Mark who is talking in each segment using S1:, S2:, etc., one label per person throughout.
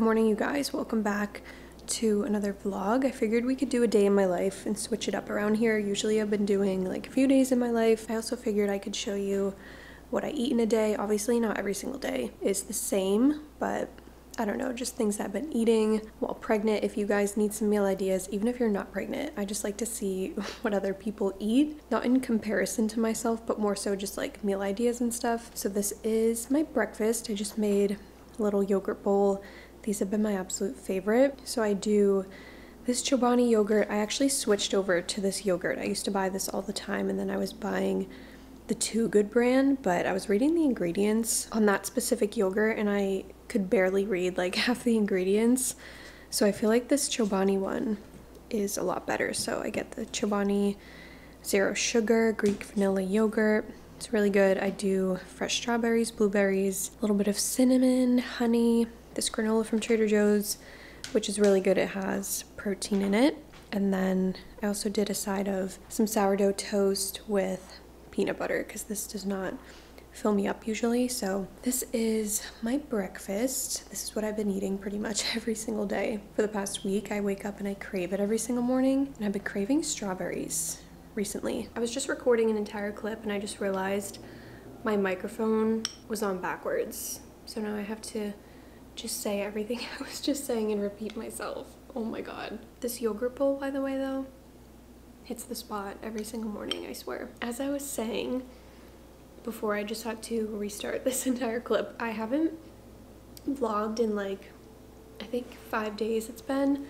S1: morning, you guys. Welcome back to another vlog. I figured we could do a day in my life and switch it up around here. Usually I've been doing like a few days in my life. I also figured I could show you what I eat in a day. Obviously not every single day is the same, but I don't know, just things I've been eating while pregnant. If you guys need some meal ideas, even if you're not pregnant, I just like to see what other people eat, not in comparison to myself, but more so just like meal ideas and stuff. So this is my breakfast. I just made a little yogurt bowl. These have been my absolute favorite. So I do this Chobani yogurt. I actually switched over to this yogurt. I used to buy this all the time, and then I was buying the Too Good brand, but I was reading the ingredients on that specific yogurt and I could barely read like half the ingredients. So I feel like this Chobani one is a lot better. So I get the Chobani zero sugar Greek vanilla yogurt. It's really good. I do fresh strawberries, blueberries, a little bit of cinnamon, honey, this granola from Trader Joe's, which is really good. It has protein in it. And then I also did a side of some sourdough toast with peanut butter because this does not fill me up usually. So this is my breakfast. This is what I've been eating pretty much every single day for the past week. I wake up and I crave it every single morning, and I've been craving strawberries recently. I was just recording an entire clip and I just realized my microphone was on backwards. So now I have to just say everything I was just saying and repeat myself. Oh my god. This yogurt bowl, by the way, though, hits the spot every single morning, I swear. As I was saying before, I just had to restart this entire clip. I haven't vlogged in like, I think 5 days it's been.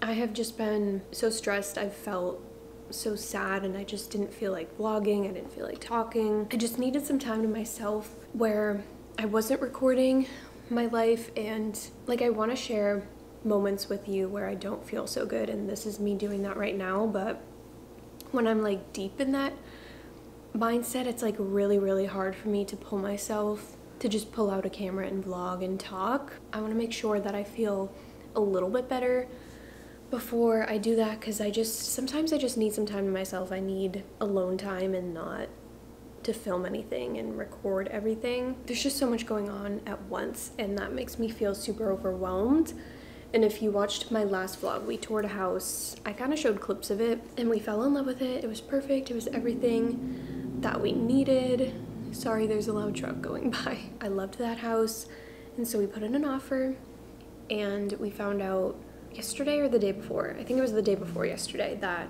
S1: I have just been so stressed. I've felt so sad and I just didn't feel like vlogging. I didn't feel like talking. I just needed some time to myself where I wasn't recording my life, and like I want to share moments with you where I don't feel so good, and this is me doing that right now. But when I'm like deep in that mindset, it's like really hard for me to pull myself to just pull out a camera and vlog and talk. I want to make sure that I feel a little bit better before I do that, because sometimes I just need some time to myself. I need alone time and not to film anything and record everything. There's just so much going on at once, and that makes me feel super overwhelmed. And if you watched my last vlog, we toured a house. I kind of showed clips of it and we fell in love with it. It was perfect. It was everything that we needed. Sorry, there's a loud truck going by. I loved that house, and so we put in an offer, and we found out yesterday or the day before, I think it was the day before yesterday, that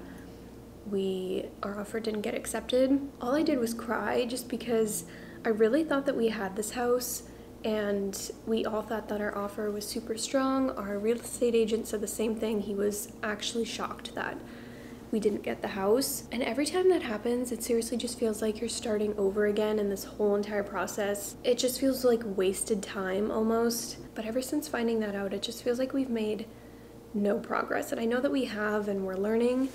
S1: our offer didn't get accepted. All I did was cry, just because I really thought that we had this house, and we all thought that our offer was super strong. Our real estate agent said the same thing. He was actually shocked that we didn't get the house. And every time that happens, it seriously just feels like you're starting over again in this whole entire process. It just feels like wasted time almost. But ever since finding that out, it just feels like we've made no progress. And I know that we have, and we're learning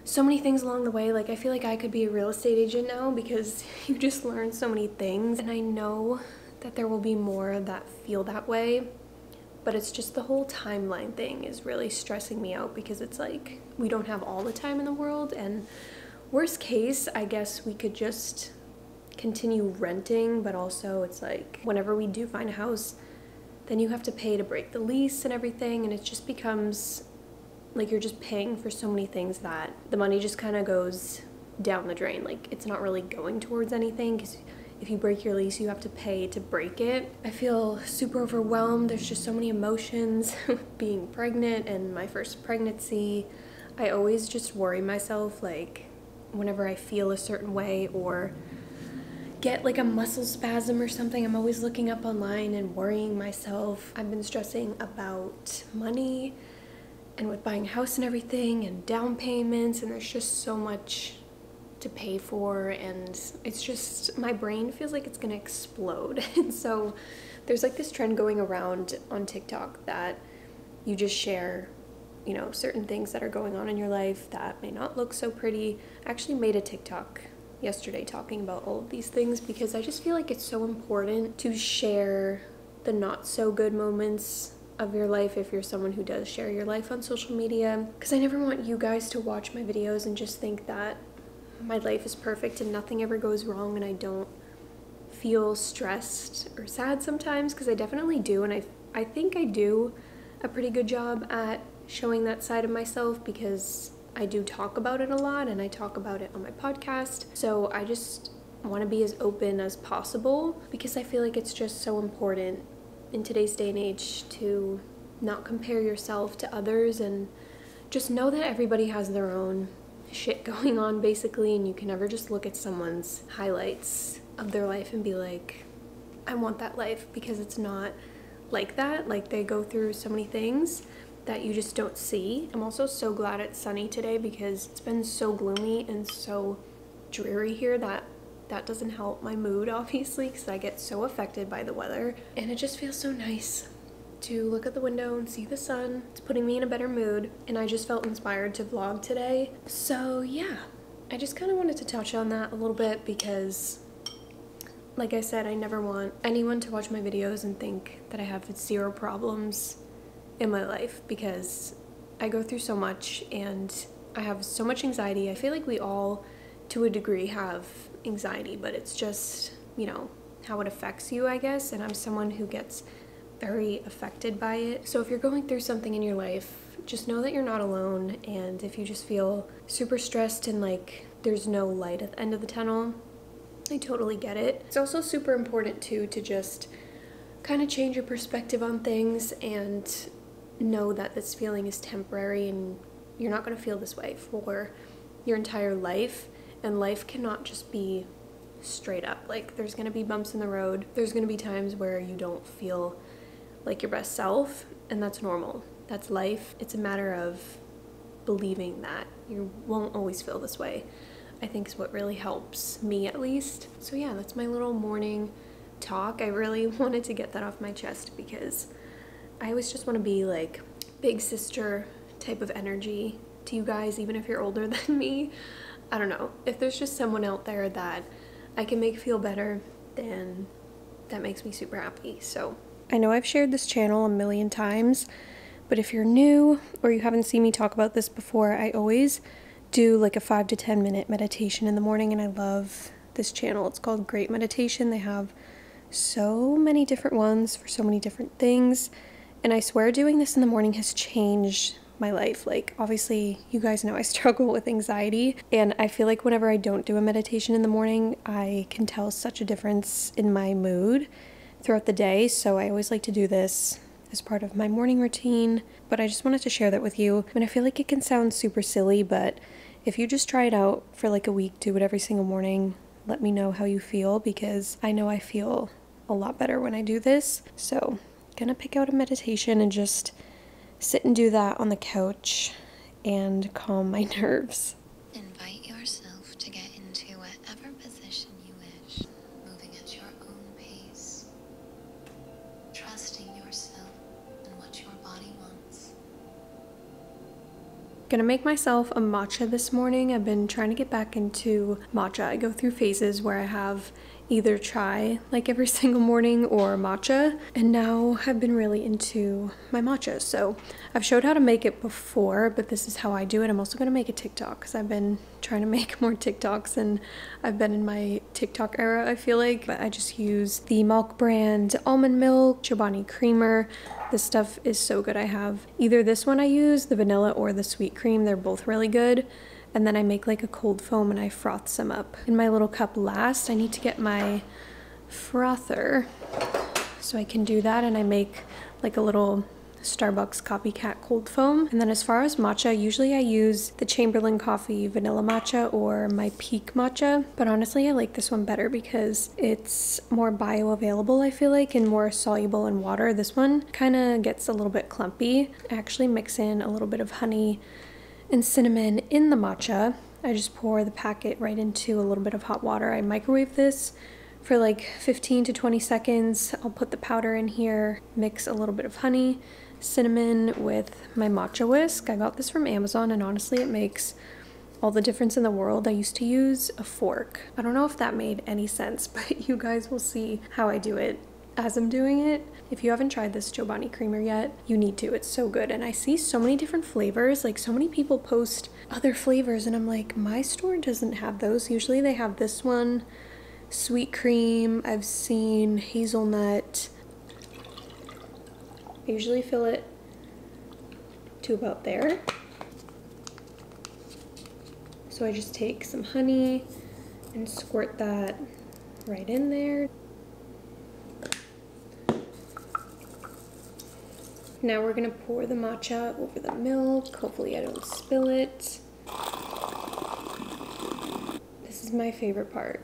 S1: so many things along the way. Like, I feel like I could be a real estate agent now, because you just learn so many things. And I know that there will be more that feel that way, but it's just the whole timeline thing is really stressing me out, because it's like we don't have all the time in the world. And worst case, I guess we could just continue renting, but also it's like whenever we do find a house, then you have to pay to break the lease and everything, and it just becomes like you're just paying for so many things that the money just kind of goes down the drain. Like, it's not really going towards anything, because if you break your lease, you have to pay to break it. I feel super overwhelmed. There's just so many emotions being pregnant and my first pregnancy. I always just worry myself, like whenever I feel a certain way or get like a muscle spasm or something, I'm always looking up online and worrying myself. I've been stressing about money and with buying a house and everything and down payments, and there's just so much to pay for, and it's just, my brain feels like it's gonna explode. And so there's like this trend going around on TikTok that you just share, you know, certain things that are going on in your life that may not look so pretty. I actually made a TikTok yesterday talking about all of these things, because I just feel like it's so important to share the not so good moments of your life if you're someone who does share your life on social media, because I never want you guys to watch my videos and just think that my life is perfect and nothing ever goes wrong and I don't feel stressed or sad sometimes, because I definitely do, and I I think I do a pretty good job at showing that side of myself because I do talk about it a lot and I talk about it on my podcast. So I just want to be as open as possible because I feel like it's just so important in today's day and age to not compare yourself to others and just know that everybody has their own shit going on basically, and you can never just look at someone's highlights of their life and be like, I want that life, because it's not like that. Like, they go through so many things that you just don't see. I'm also so glad it's sunny today because it's been so gloomy and so dreary here that doesn't help my mood, obviously, because I get so affected by the weather. And it just feels so nice to look at the window and see the sun. It's putting me in a better mood, and I just felt inspired to vlog today. So yeah, I just kind of wanted to touch on that a little bit because, like I said, I never want anyone to watch my videos and think that I have zero problems in my life, because I go through so much and I have so much anxiety. I feel like we all, to a degree, have anxiety, but it's just, you know, how it affects you, I guess. And I'm someone who gets very affected by it. So if you're going through something in your life, just know that you're not alone. And if you just feel super stressed and like there's no light at the end of the tunnel, I totally get it. It's also super important too to just kind of change your perspective on things and know that this feeling is temporary and you're not going to feel this way for your entire life. And life cannot just be straight up. Like, there's going to be bumps in the road. There's going to be times where you don't feel like your best self, and that's normal. That's life. It's a matter of believing that you won't always feel this way, I think, is what really helps me, at least. So yeah, that's my little morning talk. I really wanted to get that off my chest because I always just want to be like big sister type of energy to you guys, even if you're older than me. I don't know. If there's just someone out there that I can make feel better, then that makes me super happy. So I know I've shared this channel a million times, but if you're new or you haven't seen me talk about this before, I always do like a 5 to 10 minute meditation in the morning, and I love this channel. It's called Great Meditation. They have so many different ones for so many different things, and I swear doing this in the morning has changed my life. Like, obviously you guys know I struggle with anxiety, and I feel like whenever I don't do a meditation in the morning, I can tell such a difference in my mood throughout the day. So I always like to do this as part of my morning routine, but I just wanted to share that with you. And I feel like it can sound super silly, but if you just try it out for like a week, do it every single morning, let me know how you feel, because I know I feel a lot better when I do this. So gonna pick out a meditation and just sit and do that on the couch and calm my nerves.
S2: Invite yourself to get into whatever position you wish, moving at your own pace, trusting yourself and what your body wants.
S1: Gonna make myself a matcha this morning. I've been trying to get back into matcha. I go through phases where I have either chai like every single morning or matcha, and now I've been really into my matcha. So I've showed how to make it before, but this is how I do it. I'm also gonna make a TikTok because I've been trying to make more TikToks, and I've been in my TikTok era, I feel like. But I just use the Milk brand almond milk, Chobani creamer. This stuff is so good. I have either this one I use, the vanilla, or the sweet cream. They're both really good. And then I make like a cold foam and I froth some up in my little cup last. I need to get my frother so I can do that, and I make like a little Starbucks copycat cold foam. And then as far as matcha, usually I use the Chamberlain Coffee vanilla matcha or my Peak matcha, but honestly I like this one better because it's more bioavailable, I feel like, and more soluble in water. This one kind of gets a little bit clumpy. I actually mix in a little bit of honey and cinnamon in the matcha. I just pour the packet right into a little bit of hot water. I microwave this for like 15 to 20 seconds. I'll put the powder in here, mix a little bit of honey, cinnamon with my matcha whisk. I got this from Amazon, and honestly it makes all the difference in the world. I used to use a fork. I don't know if that made any sense, but you guys will see how I do it as I'm doing it. If you haven't tried this Chobani creamer yet, you need to. It's so good. And I see so many different flavors. Like, so many people post other flavors, and I'm like, my store doesn't have those. Usually they have this one, sweet cream. I've seen hazelnut. I usually fill it to about there. So I just take some honey and squirt that right in there. Now we're gonna pour the matcha over the milk. Hopefully I don't spill it. This is my favorite part.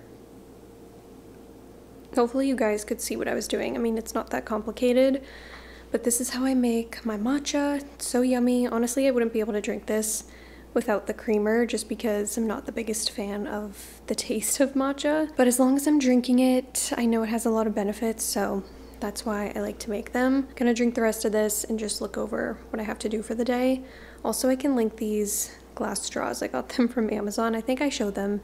S1: Hopefully you guys could see what I was doing. I mean, it's not that complicated, but this is how I make my matcha. It's so yummy. Honestly, I wouldn't be able to drink this without the creamer just because I'm not the biggest fan of the taste of matcha. But as long as I'm drinking it, I know it has a lot of benefits, so that's why I like to make them. Gonna drink the rest of this and just look over what I have to do for the day. Also, I can link these glass straws. I got them from Amazon. I think I showed them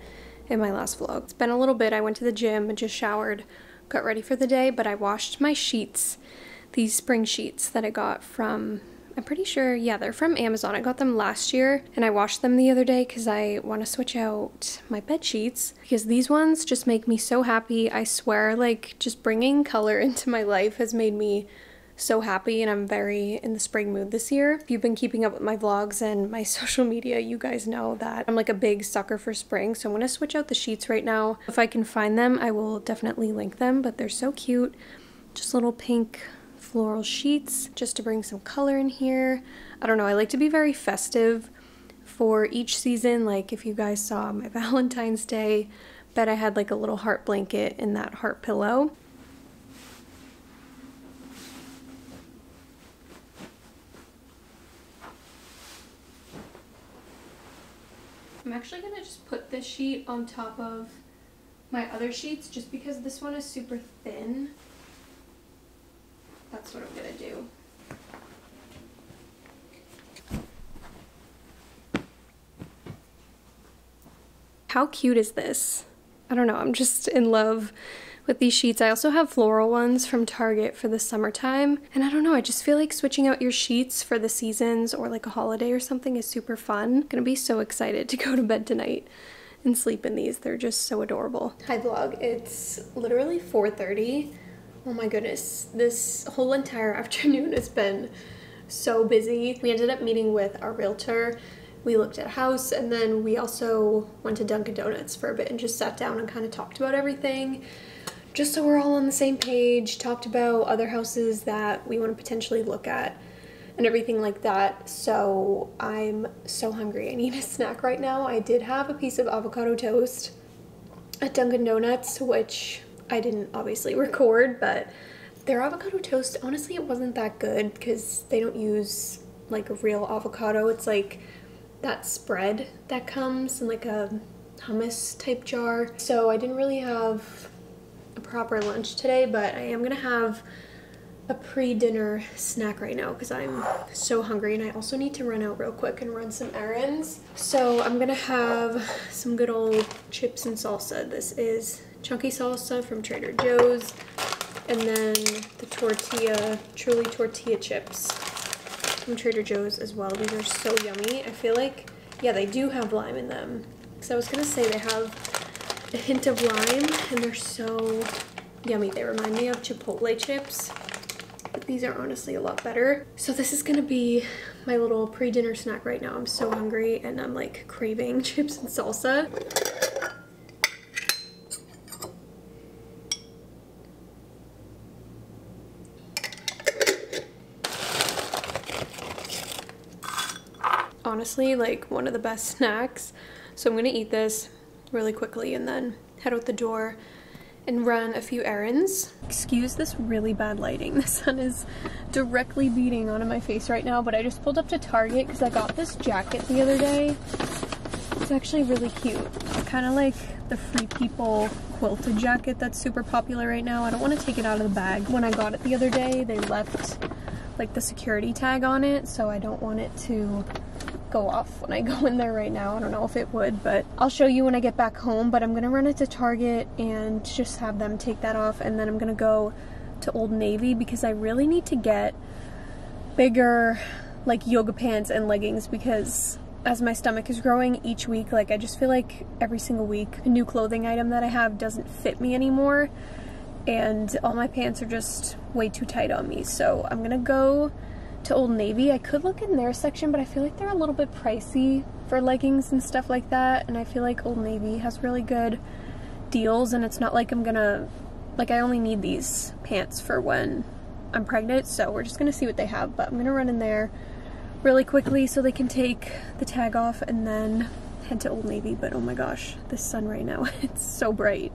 S1: in my last vlog. It's been a little bit. I went to the gym and just showered, got ready for the day, but I washed my sheets, these spring sheets that I got from, I'm pretty sure, yeah, they're from Amazon. I got them last year and I washed them the other day because I want to switch out my bed sheets because these ones just make me so happy. I swear, like, just bringing color into my life has made me so happy, and I'm very in the spring mood this year. If you've been keeping up with my vlogs and my social media, you guys know that I'm like a big sucker for spring, so I'm gonna switch out the sheets right now. If I can find them, I will definitely link them, but they're so cute. Just little pink floral sheets just to bring some color in here. I don't know, I like to be very festive for each season. Like if you guys saw my Valentine's Day, bet I had like a little heart blanket in that heart pillow. I'm actually gonna just put this sheet on top of my other sheets just because this one is super thin. That's what I'm gonna do. How cute is this? I don't know, I'm just in love with these sheets. I also have floral ones from Target for the summertime, and I don't know, I just feel like switching out your sheets for the seasons or like a holiday or something is super fun. I'm gonna be so excited to go to bed tonight and sleep in these. They're just so adorable. Hi vlog, it's literally 4:30. Oh my goodness, this whole entire afternoon has been so busy. We ended up meeting with our realtor. We looked at a house, and then we also went to Dunkin' Donuts for a bit and just sat down and kind of talked about everything, just so we're all on the same page, talked about other houses that we want to potentially look at and everything like that. So I'm so hungry. I need a snack right now. I did have a piece of avocado toast at Dunkin' Donuts, which I didn't obviously record, but their avocado toast, honestly, it wasn't that good because they don't use like a real avocado. It's like that spread that comes in like a hummus type jar. So I didn't really have a proper lunch today, but I am gonna have a pre-dinner snack right now because I'm so hungry, and I also need to run out real quick and run some errands. So I'm gonna have some good old chips and salsa. This is chunky salsa from Trader Joe's, and then the tortilla, truly tortilla chips from Trader Joe's as well. These are so yummy. I feel like, yeah, they do have lime in them, because I was gonna say they have a hint of lime, and they're so yummy. They remind me of Chipotle chips, but these are honestly a lot better. So this is gonna be my little pre-dinner snack right now. I'm so hungry and I'm like craving chips and salsa. Honestly, like one of the best snacks. So I'm gonna eat this really quickly and then head out the door and run a few errands. Excuse this really bad lighting. The sun is directly beating onto my face right now, but I just pulled up to Target because I got this jacket the other day. It's actually really cute. Kind of like the Free People quilted jacket that's super popular right now. I don't want to take it out of the bag. When I got it the other day, they left like the security tag on it, so I don't want it to go off when I go in there right now. I don't know if it would, but I'll show you when I get back home. But I'm gonna run it to Target and just have them take that off, and then I'm gonna go to Old Navy because I really need to get bigger like yoga pants and leggings, because as my stomach is growing each week, like I just feel like every single week a new clothing item that I have doesn't fit me anymore, and all my pants are just way too tight on me. So I'm gonna go to Old Navy. I could look in their section, but I feel like they're a little bit pricey for leggings and stuff like that. And I feel like Old Navy has really good deals, and it's not like I'm gonna, like, I only need these pants for when I'm pregnant. So we're just gonna see what they have, but I'm gonna run in there really quickly so they can take the tag off and then head to Old Navy. But oh my gosh, this sun right now, it's so bright.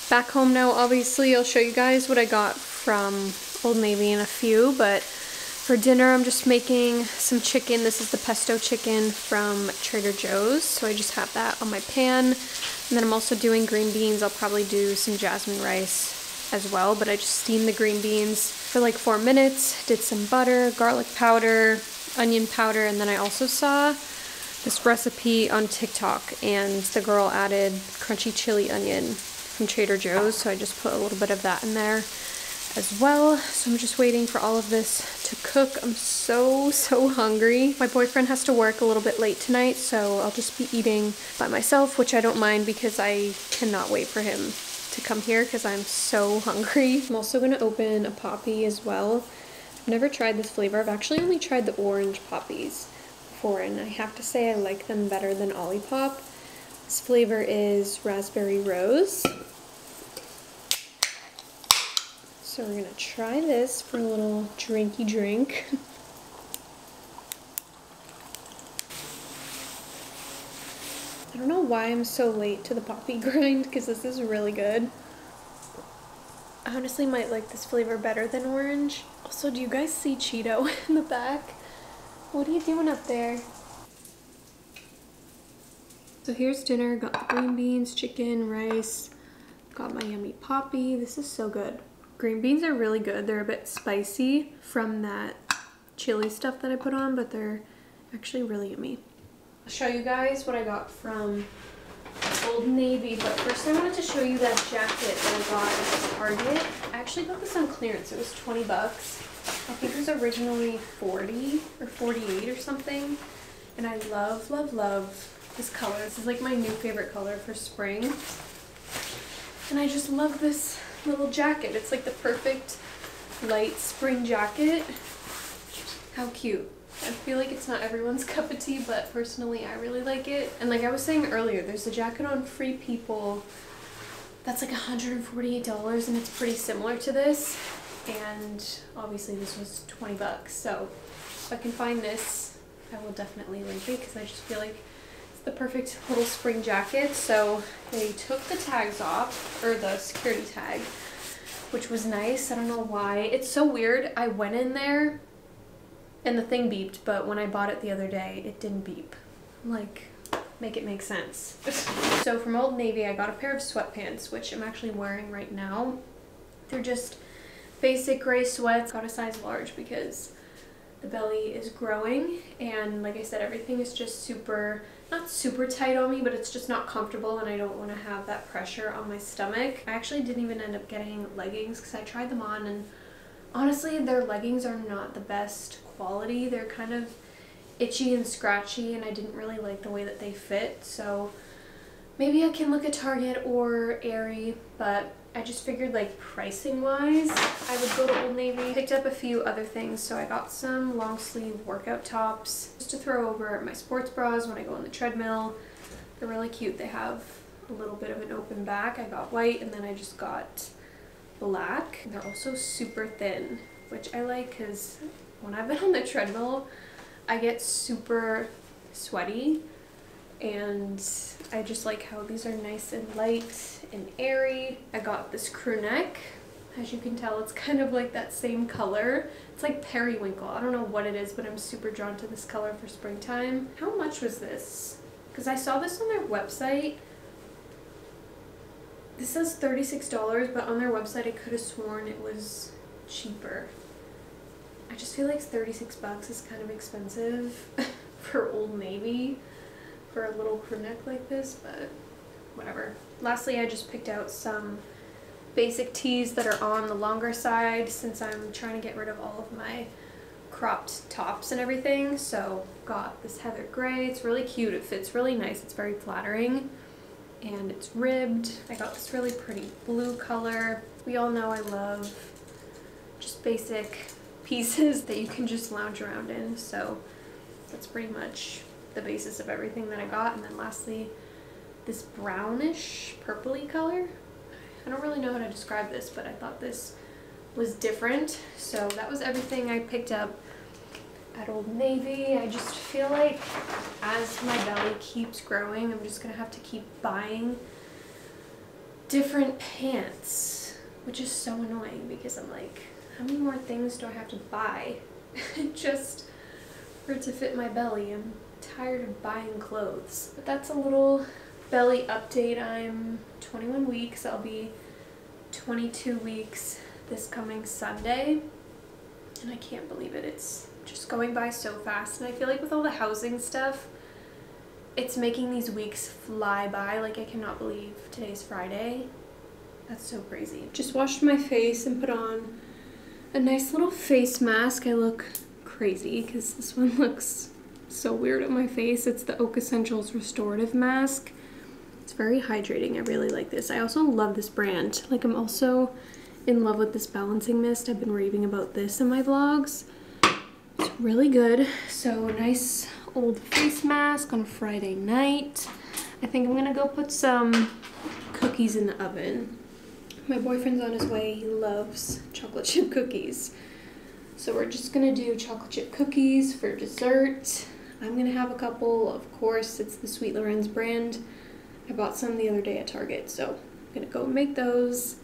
S1: Back home now, obviously. I'll show you guys what I got from Old Navy in a few, but for dinner I'm just making some chicken. This is the pesto chicken from Trader Joe's, so I just have that on my pan. And then I'm also doing green beans. I'll probably do some jasmine rice as well, but I just steamed the green beans for like 4 minutes, did some butter, garlic powder, onion powder, and then I also saw this recipe on TikTok, and the girl added crunchy chili onion from Trader Joe's, so I just put a little bit of that in there as well. So I'm just waiting for all of this to cook. I'm so hungry. My boyfriend has to work a little bit late tonight, so I'll just be eating by myself, which I don't mind because I cannot wait for him to come here because I'm so hungry. I'm also going to open a poppy as well. I've never tried this flavor. I've actually only tried the orange poppies before, and I have to say I like them better than Olipop. This flavor is raspberry rose. So we're gonna try this for a little drinky drink. I don't know why I'm so late to the poppy grind because this is really good. I honestly might like this flavor better than orange. Also, do you guys see Cheeto in the back? What are you doing up there? So here's dinner. Got the green beans, chicken, rice. Got my yummy poppy. This is so good. Green beans are really good. They're a bit spicy from that chili stuff that I put on, but they're actually really yummy. I'll show you guys what I got from Old Navy, but first I wanted to show you that jacket that I got at Target. I actually got this on clearance. It was 20 bucks. I think it was originally 40 or 48 or something. And I love this color. This is like my new favorite color for spring. And I just love this little jacket. It's like the perfect light spring jacket. How cute. I feel like it's not everyone's cup of tea, but personally I really like it. And like I was saying earlier, there's a jacket on Free People that's like $148, and it's pretty similar to this. And obviously this was 20 bucks. So if I can find this, I will definitely link it because I just feel like it's the perfect little spring jacket. So they took the tags off, or the security tag, which was nice. I don't know why. It's so weird. I went in there and the thing beeped, but when I bought it the other day, it didn't beep. I'm like, make it make sense. So from Old Navy, I got a pair of sweatpants, which I'm actually wearing right now. They're just basic gray sweats. Got a size large because the belly is growing, and like I said, everything is just super, not super tight on me, but it's just not comfortable, and I don't want to have that pressure on my stomach. I actually didn't even end up getting leggings because I tried them on, and honestly, their leggings are not the best quality. They're kind of itchy and scratchy, and I didn't really like the way that they fit. So maybe I can look at Target or Aerie, but I just figured like pricing wise, I would go to Old Navy. Picked up a few other things. So I got some long sleeve workout tops just to throw over my sports bras when I go on the treadmill. They're really cute. They have a little bit of an open back. I got white, and then I just got black. They're also super thin, which I like because when I've been on the treadmill, I get super sweaty, and I just like how these are nice and light and airy. I got this crew neck. As you can tell, it's kind of like that same color. It's like periwinkle. I don't know what it is, but I'm super drawn to this color for springtime. How much was this? Because I saw this on their website. This says $36, but on their website I could have sworn it was cheaper. I just feel like 36 bucks is kind of expensive for Old Navy for a little crew neck like this, but whatever. Lastly, I just picked out some basic tees that are on the longer side since I'm trying to get rid of all of my cropped tops and everything. So got this heather gray. It's really cute. It fits really nice. It's very flattering and it's ribbed. I got this really pretty blue color. We all know I love just basic pieces that you can just lounge around in. So that's pretty much the basis of everything that I got. And then lastly, this brownish purpley color. I don't really know how to describe this, but I thought this was different. So that was everything I picked up at Old Navy. I just feel like as my belly keeps growing, I'm just gonna have to keep buying different pants, which is so annoying because I'm like, how many more things do I have to buy just for it to fit my belly? I'm tired of buying clothes. But that's a little belly update. I'm 21 weeks. I'll be 22 weeks this coming Sunday. And I can't believe it. It's just going by so fast. And I feel like with all the housing stuff, it's making these weeks fly by. Like, I cannot believe today's Friday. That's so crazy. Just washed my face and put on a nice little face mask. I look crazy because this one looks so weird on my face. It's the Oak Essentials Restorative Mask. It's very hydrating. I really like this. I also love this brand. Like, I'm also in love with this balancing mist. I've been raving about this in my vlogs. It's really good. So nice old face mask on Friday night. I think I'm gonna go put some cookies in the oven. My boyfriend's on his way. He loves chocolate chip cookies. So we're just gonna do chocolate chip cookies for dessert. I'm gonna have a couple. Of course, it's the Sweet Loren's brand. I bought some the other day at Target, so I'm gonna go make those.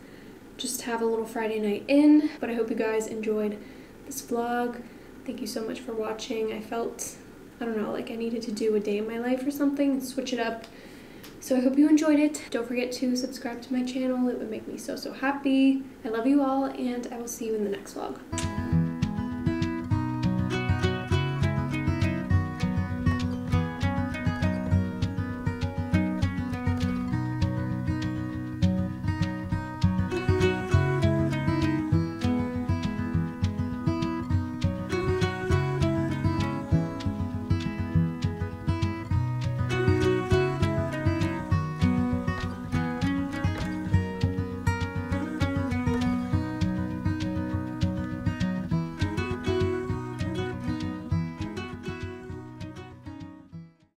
S1: Just have a little Friday night in. But I hope you guys enjoyed this vlog. Thank you so much for watching. I felt, I don't know, like I needed to do a day in my life or something and switch it up. So I hope you enjoyed it. Don't forget to subscribe to my channel. It would make me so happy. I love you all, and I will see you in the next vlog.